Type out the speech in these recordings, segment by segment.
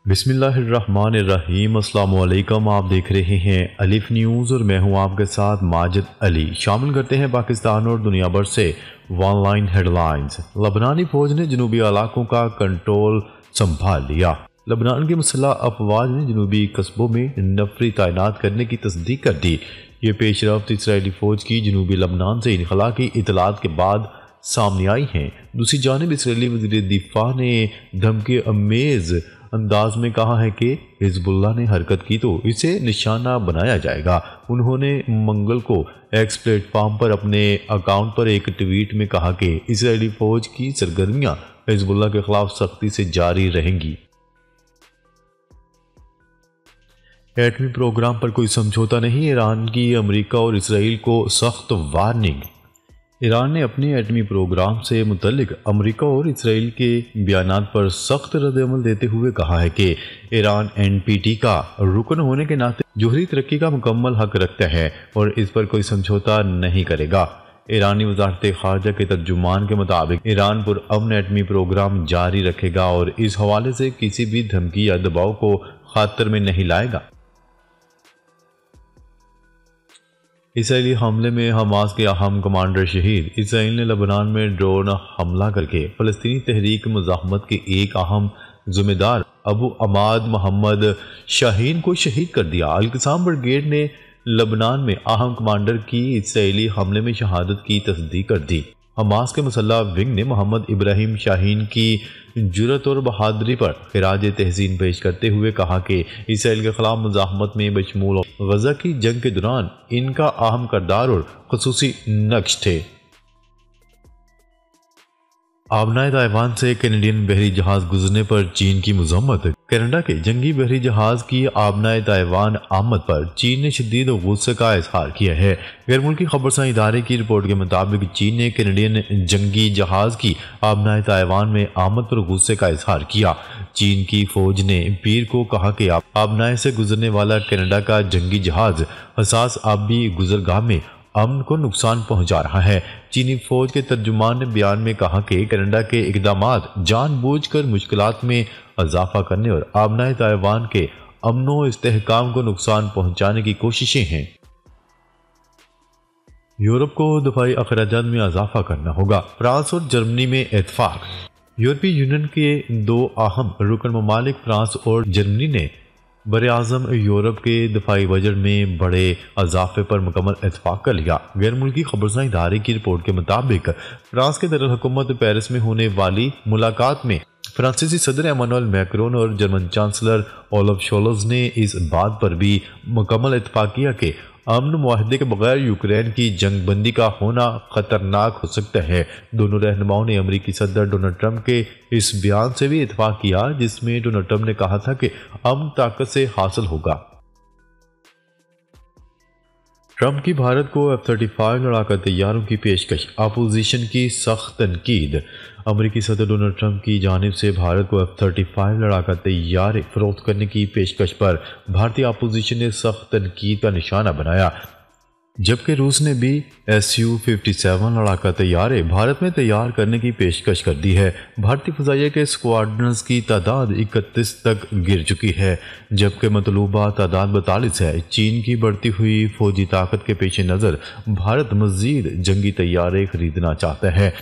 बिस्मिल्लाहिर्रहमानिर्रहीम। अस्सलाम वालेकुम। आप देख रहे हैं अलिफ न्यूज़ और मैं हूं आपके साथ माजिद अली। शामिल करते हैं पाकिस्तान और दुनिया भर से ऑनलाइन हेडलाइंस। लबनानी फौज ने जनूबी इलाकों का कंट्रोल संभाल लिया। लबनान की मुसल्लह अफवाज ने जनूबी कस्बों में नफरी तैनात करने की तस्दीक कर दी। ये पेशरफ्त इसराइली फौज की जनूबी लबनान से इनखला की इतलात के बाद सामने आई हैं। दूसरी जानिब इसराइली वज़ीर दिफा ने धमकी अमेज अंदाज में कहा है कि हिजबुल्लाह ने हरकत की तो इसे निशाना बनाया जाएगा। उन्होंने मंगल को एक्स प्लेटफॉर्म पर अपने अकाउंट पर एक ट्वीट में कहा कि इसराइली फौज की सरगर्मियां हिजबुल्लाह के खिलाफ सख्ती से जारी रहेंगी। एटमी प्रोग्राम पर कोई समझौता नहीं, ईरान की अमेरिका और इसराइल को सख्त वार्निंग। ईरान ने अपने एटमी प्रोग्राम से मुतल्लिक अमेरिका और इसराइल के बयानात पर सख्त रद्द-ए-अमल देते हुए कहा है कि ईरान एनपीटी का रुकन होने के नाते जोहरी तरक्की का मुकम्मल हक रखता है और इस पर कोई समझौता नहीं करेगा। ईरानी वज़ारत ख़ारजा के तर्जुमान के मुताबिक ईरान पुरअमन एटमी प्रोग्राम जारी रखेगा और इस हवाले से किसी भी धमकी या दबाव को खातर में नहीं लाएगा। इसराइली हमले में हमास के अहम कमांडर शहीद। इसराइल ने लबनान में ड्रोन हमला करके फ़लस्तीनी तहरीक मुज़ाहमत के एक अहम जिम्मेदार अबू अमाद मोहम्मद शाहीन को शहीद कर दिया। अल-क़साम ब्रिगेड ने लबनान में अहम कमांडर की इसराइली हमले में शहादत की तस्दीक कर दी। हमास के मुसल्लह विंग ने मोहम्मद इब्राहिम शाहीन की जुरत और बहादुरी पर खिराज तहसीन पेश करते हुए कहा कि इसराइल के खिलाफ मुज़ाहमत में बशमूल गज़ा की जंग के दौरान इनका अहम किरदार और खुसूसी नक्श थे। आबनाए ताइवान से कैनेडियन बहरी जहाज गुजरने पर चीन की मज़म्मत। कनाडा के जंगी बहरी जहाज की आबनाए ताइवान आमद पर चीन ने शदीद गुस्से का इजहार किया है। गैर मुल्की खबरसां इदारे की रिपोर्ट के मुताबिक चीन ने कैनेडियन जंगी जहाज की आबनाए ताइवान में आमद पर गुस्से का इजहार किया। चीन की फौज ने पीर को कहा कि आबनाए से गुजरने वाला कनाडा का जंगी जहाज हसास आबी गुजरगाह में अमन को नुकसान पहुंचा रहा है। चीनी फौज के तर्जुमान ने बयान में कहा कि कनाडा के इकदामात जानबूझकर मुश्किलात में इजाफा करने और आबनाए ताइवान के अमनो इस्तेहकाम को नुकसान पहुंचाने की कोशिशें हैं। यूरोप को दफाई अखराजात में इजाफा करना होगा। फ्रांस और जर्मनी में इत्तेफाक। यूरोपीय यूनियन के दो अहम रुकन ममालिक फ्रांस और जर्मनी ने बर-ए-आज़म यूरोप के दफाई बजट में बड़े इजाफे पर मुकम्मल इत्तेफाक कर लिया। गैर मुल्की खबरसां इदारे की रिपोर्ट के मुताबिक फ्रांस के दरुल हुकूमत पेरिस में होने वाली मुलाकात में फ्रांसीसी सदर एमानुएल मैक्रोन और जर्मन चांसलर ओलाफ शोल्ज़ ने इस बात पर भी मुकम्मल इत्तेफाक किया कि अमन मुआहदे के बगैर यूक्रेन की जंगबंदी का होना खतरनाक हो सकता है। दोनों रहनुमाओं ने अमेरिकी सदर डोनाल्ड ट्रंप के इस बयान से भी इत्तेफाक किया जिसमें डोनाल्ड ट्रंप ने कहा था कि अमन ताकत से हासिल होगा। ट्रंप की भारत को F-35 लड़ाका तैयारों की पेशकश। अपोजिशन की सख्त तनकीद। अमेरिकी सदर डोनाल्ड ट्रंप की जानिब से भारत को F-35 लड़ाका तैयारे फरोख्त करने की पेशकश पर भारतीय अपोजिशन ने सख्त तनकीद का निशाना बनाया, जबकि रूस ने भी Su-57 लड़ाका तैयारे भारत में तैयार करने की पेशकश कर दी है। भारतीय फ़ज़ाइया के स्क्वाड्रन्स की तादाद 31 तक गिर चुकी है, जबकि मतलूबा तादाद 42 है। चीन की बढ़ती हुई फौजी ताकत के पेश नज़र भारत मज़ीद जंगी तैयारे खरीदना चाहता है।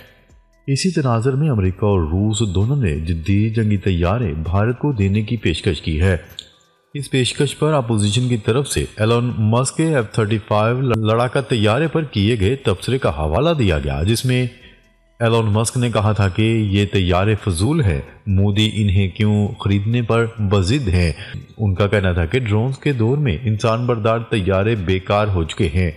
इसी तनाज़र में अमेरिका और रूस दोनों ने जदीद जंगी तैयारे भारत को देने की पेशकश की है। इस पेशकश पर अपोजिशन की तरफ से एलोन मस्क के F-35 लड़ाका तैयारे पर किए गए तबसरे का हवाला दिया गया, जिसमें एलोन मस्क ने कहा था कि ये तैयारे फजूल है, मोदी इन्हें क्यों खरीदने पर बजिद हैं। उनका कहना था कि ड्रोन्स के दौर में इंसान बरदार तैयारे बेकार हो चुके हैं।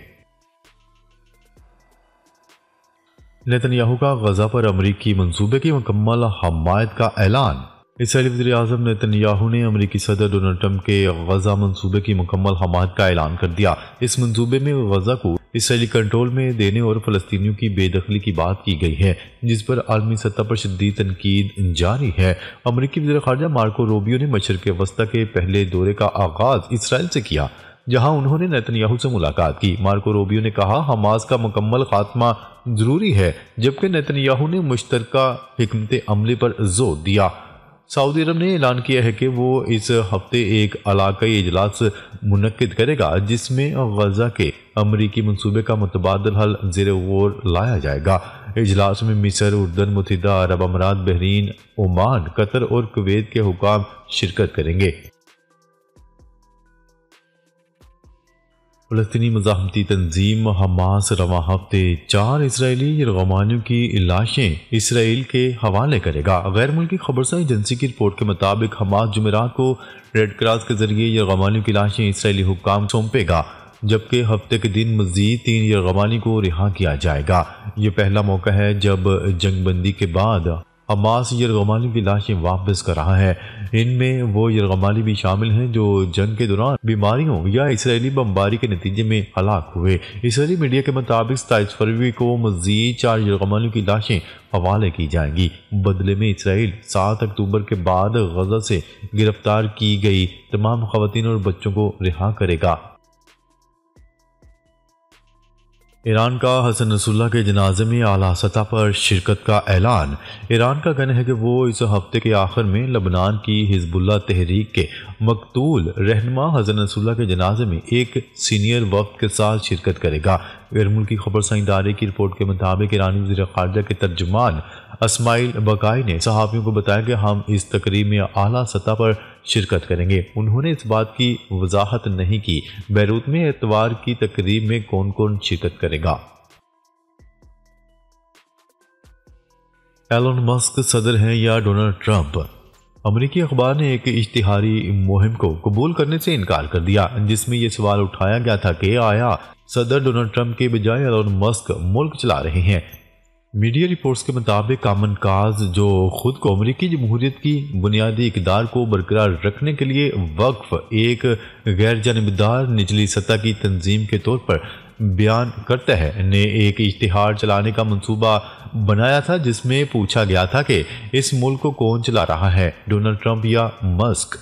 नेतन्याहू का गजा पर अमरीकी मंसूबे की मुकम्मल हमायत का ऐलान। इसराइली वज़ीर आज़म नेतन्याहू ने अमरीकी सदर डोनाल्ड ट्रंप के गजा मंसूबे की मुकम्मल हमायत का ऐलान कर दिया। इस मंसूबे में गजा को इसराइली कंट्रोल में देने और फ़लस्तीनियों की बेदखली की बात की गई है, जिस पर आलमी सतह पर शदीद तनकीद जारी है। अमरीकी वज़ीर ख़ारजा मार्को रूबियो ने मशरिक़ वस्ता के पहले दौरे का आगाज़ इसराइल से किया, जहां उन्होंने नेतन्याहू से मुलाकात की। मार्को रूबियो ने कहा हमास का मुकम्मल खात्मा जरूरी है, जबकि नेतन्याहू ने मुश्तरका हिकमत अमली पर जोर दिया। सऊदी अरब ने ऐलान किया है कि वो इस हफ्ते एक इलाकाई इजलास मुनक्किद करेगा जिसमें गजा के अमरीकी मंसूबे का मुतबादल हल ज़ेर गौर लाया जाएगा। इजलास में मिस्र, उर्दन, मुत्तहिदा अरब अमारात, बहरीन, ओमान, कतर और कुवैत के हुकाम शिरकत करेंगे। फ़लस्तीनी मज़ाहमती तंजीम हमास रवां हफ्ते 4 इसराइली यरगमानियों की लाशें इसराइल के हवाले करेगा। गैर मुल्की खबरसां एजेंसी की रिपोर्ट के मुताबिक हमास जुमेरात को रेड क्रॉस के जरिए यरगमानियों की लाशें इसराइली हुक्काम सौंपेगा, जबकि हफ्ते के दिन मजीद 3 यरगमानी को रिहा किया जाएगा। ये पहला मौका है जब जंगबंदी के बाद हमास यरगमानी की लाशें वापस कर रहा है। इनमें वो यरगमानी भी शामिल हैं जो जंग के दौरान बीमारियों या इसराइली बमबारी के नतीजे में हलाक हुए। इसराइली मीडिया के मुताबिक 27 फरवरी को मजीद 4 यरगमानियों की लाशें हवाले की जाएंगी। बदले में इसराइल 7 अक्टूबर के बाद गजा से गिरफ्तार की गई तमाम खवातीन और बच्चों को रिहा करेगा। ईरान का हसन नसरुल्लाह के जनाजे में आला सतह पर शिरकत का ऐलान। ईरान का कहना है कि वो इस हफ्ते के आखिर में लबनान की हिजबुल्लाह तहरीक के मकतूल रहनुमा हसन नसरुल्लाह के जनाजे में एक सीनियर वफ्द के साथ शिरकत करेगा। गैर मुल्की खबरसां इदारे की रिपोर्ट के मुताबिक ईरानी वज़ीर ख़ारजा के तर्जुमान अस्माइल बकाई ने सहाफ़ियों को बताया कि हम इस तकरीब में आला सतह पर शिरकत करेंगे। उन्होंने इस बात की वजाहत नहीं की बैरूत में एतवार की तकरीब में कौन कौन शिरकत करेगा। एलन मस्क सदर हैं या डोनाल्ड ट्रंप? अमरीकी अखबार ने एक इश्तिहारी मुहिम को कबूल करने से इनकार कर दिया, जिसमें यह सवाल उठाया गया था कि आया सदर डोनाल्ड ट्रंप के बजाय एलन मस्क मुल्क चला रहे हैं। मीडिया रिपोर्ट्स के मुताबिक कामन काज, जो खुद को अमरीकी जमहूरियत की बुनियादी इक़दार को बरकरार रखने के लिए वक्फ एक गैर जानिबदार निचली सतह की तंजीम के तौर पर बयान करता है, ने एक इश्तिहार चलाने का मंसूबा बनाया था जिसमें पूछा गया था कि इस मुल्क को कौन चला रहा है, डोनाल्ड ट्रंप या मस्क।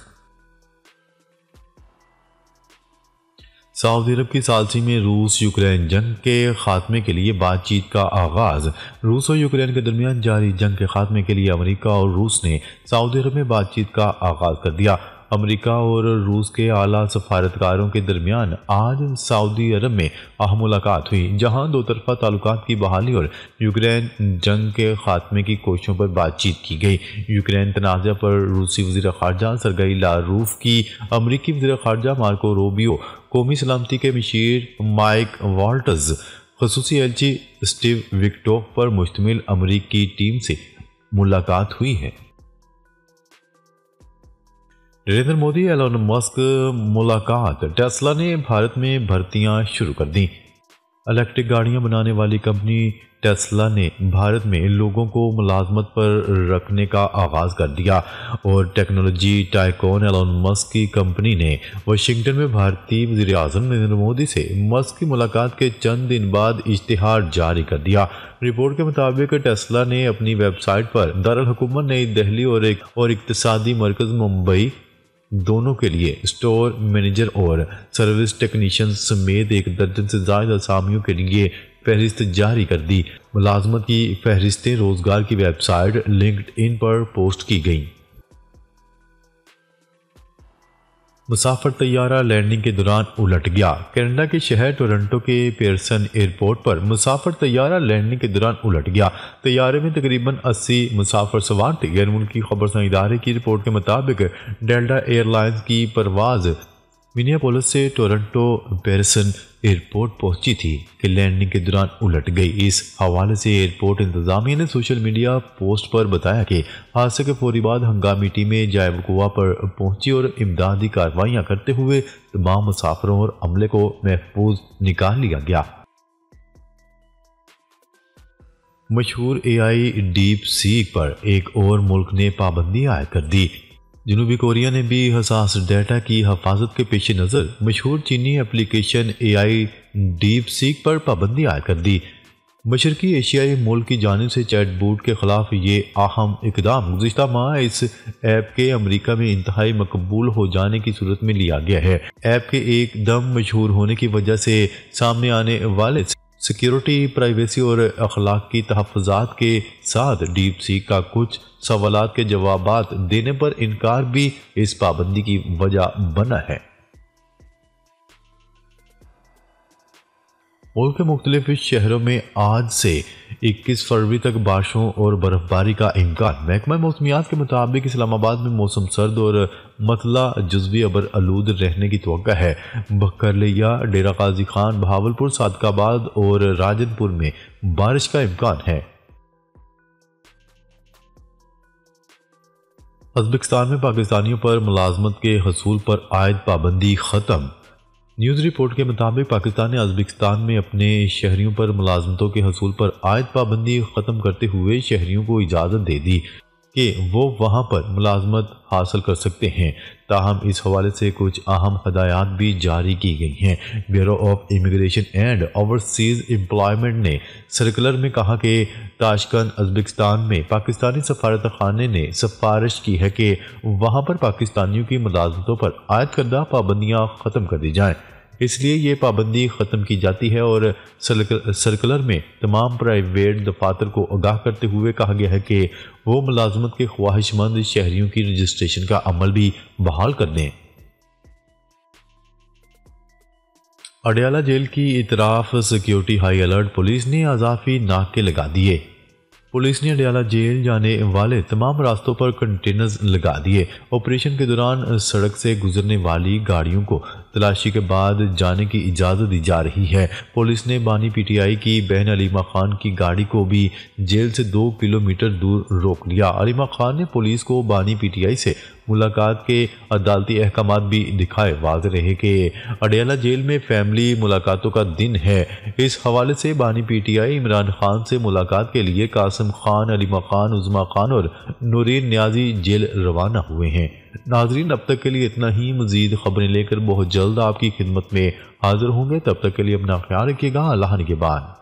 सऊदी अरब की सालसी में रूस यूक्रेन जंग के खात्मे के लिए बातचीत का आगाज। रूस और यूक्रेन के दरमियान जारी जंग के खात्मे के लिए अमेरिका और रूस ने सऊदी अरब में बातचीत का आगाज कर दिया। अमेरिका और रूस के आला सफारतकारों के दरमियान आज सऊदी अरब में अहम मुलाकात हुई, जहां दो तरफा ताल्लुकात की बहाली और यूक्रेन जंग के खात्मे की कोशिशों पर बातचीत की गई। यूक्रेन तनाज़ा पर रूसी वज़ीर ख़ारजा सरगई लारूफ की अमरीकी वज़ीर ख़ारजा मार्को रूबियो, कौमी सलामती के मशीर माइक वाल्टज, ख़ुसूसी एलची स्टीव विक्टोफ पर मुश्तमिल अमरीकी टीम से मुलाकात हुई है। नरेंद्र मोदी एलन मस्क मुलाकात। टेस्ला ने भारत में भर्तियां शुरू कर दी। इलेक्ट्रिक गाड़ियां बनाने वाली कंपनी टेस्ला ने भारत में लोगों को मुलाजमत पर रखने का आगाज कर दिया और टेक्नोलॉजी टाइकॉन एलन मस्क की कंपनी ने वाशिंगटन में भारतीय वज़ीर आज़म नरेंद्र मोदी से मस्क की मुलाकात के चंद दिन बाद इश्तिहार जारी कर दिया। रिपोर्ट के मुताबिक टेस्ला ने अपनी वेबसाइट पर दारुल हुकूमत नई दिल्ली और इक्तिसादी मरकज़ मुंबई दोनों के लिए स्टोर मैनेजर और सर्विस टेक्नीशियन समेत एक दर्जन से ज्यादा असामियों के लिए फहरिस्त जारी कर दी। मुलाजमत की फहरिस्तें रोजगार की वेबसाइट लिंक्डइन पर पोस्ट की गईं। मुसाफिर तैयारा लैंडिंग के दौरान उलट गया। कनाडा के शहर टोरंटो के पियर्सन एयरपोर्ट पर मुसाफिर तैयारा लैंडिंग के दौरान उलट गया। तैयारे में तकरीबन 80 मुसाफिर सवार थे। गैर मुल्की खबरसां इदारे की रिपोर्ट के मुताबिक डेल्टा एयरलाइंस की परवाज मिनियापोलिस से टोरंटो पियर्सन एयरपोर्ट पहुंची थी कि लैंडिंग के दौरान उलट गई। इस हवाले से एयरपोर्ट इंतजामिया ने सोशल मीडिया पोस्ट पर बताया कि हादसे के फौरी बाद हंगामी टीमें जाए वक़ुआ पर पहुंची और इमदादी कार्रवाइयां करते हुए तमाम मुसाफिरों और अमले को महफूज निकाल लिया गया। मशहूर AI डीप सीक पर एक और मुल्क ने पाबंदी आयद कर दी। जनूबी कोरिया ने भी हसास डेटा की हिफाजत के पेश नज़र मशहूर चीनी एप्लीकेशन AI डीप सीक पर पाबंदी आयद कर दी। मशरकी एशियाई मुल्क की जानिब से चैट बूट के खिलाफ ये अहम इकदाम गुज़िश्ता माह इस ऐप के अमरीका में इंतहाई मकबूल हो जाने की सूरत में लिया गया है। ऐप के एकदम मशहूर होने की वजह से सामने आने वाले सिक्योरिटी, प्राइवेसी और अखलाक की तहफ़्फ़ुज़ात के साथ डीप सी का कुछ सवालात के जवाबात देने पर इनकार भी इस पाबंदी की वजह बना है। मुल्क के मुख्तलिफ शहरों में आज से 21 फरवरी तक बारिशों और बर्फबारी का इम्कान। महकमा मौसमियात के मुताबिक इस्लामाबाद में मौसम सर्द और मतला जुज़वी अबर आलूद रहने की तवक्का है। बकरलिया, डेरा गाजी खान, बहावलपुर, सादकाबाद और राजनपुर में बारिश का इम्कान है। उज़्बेकिस्तान में पाकिस्तानियों पर मुलाजमत के हसूल पर आयद पाबंदी ख़त्म। न्यूज़ रिपोर्ट के मुताबिक पाकिस्तान ने उज़्बेकिस्तान में अपने शहरियों पर मुलाजमतों के हसूल पर आयद पाबंदी ख़त्म करते हुए शहरियों को इजाज़त दे दी कि वो वहाँ पर मुलाजमत हासिल कर सकते हैं। ताहम इस हवाले से कुछ अहम हदायत भी जारी की गई हैं। Bureau of immigration and overseas employment ने सर्कुलर में कहा कि ताशकंद, उज़्बेकिस्तान में पाकिस्तानी सफारत खाने ने सिफारिश की है कि वहाँ पर पाकिस्तानियों की मुलाजमतों पर आयद करदा पाबंदियाँ ख़त्म कर दी जाएँ। इसलिए ये पाबंदी ख़त्म की जाती है और सर्कुलर में तमाम प्राइवेट दफातर को आगाह करते हुए कहा गया है कि वो मुलाजमत के ख्वाहिशमंद शहरियों की रजिस्ट्रेशन का अमल भी बहाल कर दें। अडयाला जेल की इतराफ सिक्योरिटी हाई अलर्ट, पुलिस ने अजाफी नाके लगा दिए। पुलिस ने अडयाला जेल जाने वाले तमाम रास्तों पर कंटेनर्स लगा दिए। ऑपरेशन के दौरान सड़क से गुजरने वाली गाड़ियों को तलाशी के बाद जाने की इजाज़त दी जा रही है। पुलिस ने बानी पीटीआई की बहन अलीमा खान की गाड़ी को भी जेल से 2 किलोमीटर दूर रोक लिया। अलीमा खान ने पुलिस को बानी पीटीआई से मुलाकात के अदालती अहकामात भी दिखाए। वाज़ेह रहे कि अडयाला जेल में फैमिली मुलाकातों का दिन है। इस हवाले से बानी पीटीआई इमरान खान से मुलाकात के लिए कासिम खान, अलीमा खान, उज़मा खान और नूरीन न्याजी जेल रवाना हुए हैं। नाजरीन, अब तक के लिए इतना ही। मज़ीद खबरें लेकर बहुत जल्द आपकी खिदमत में हाजिर होंगे। तब तक के लिए अपना ख्याल रखिएगा। अल्लाह निगहबान।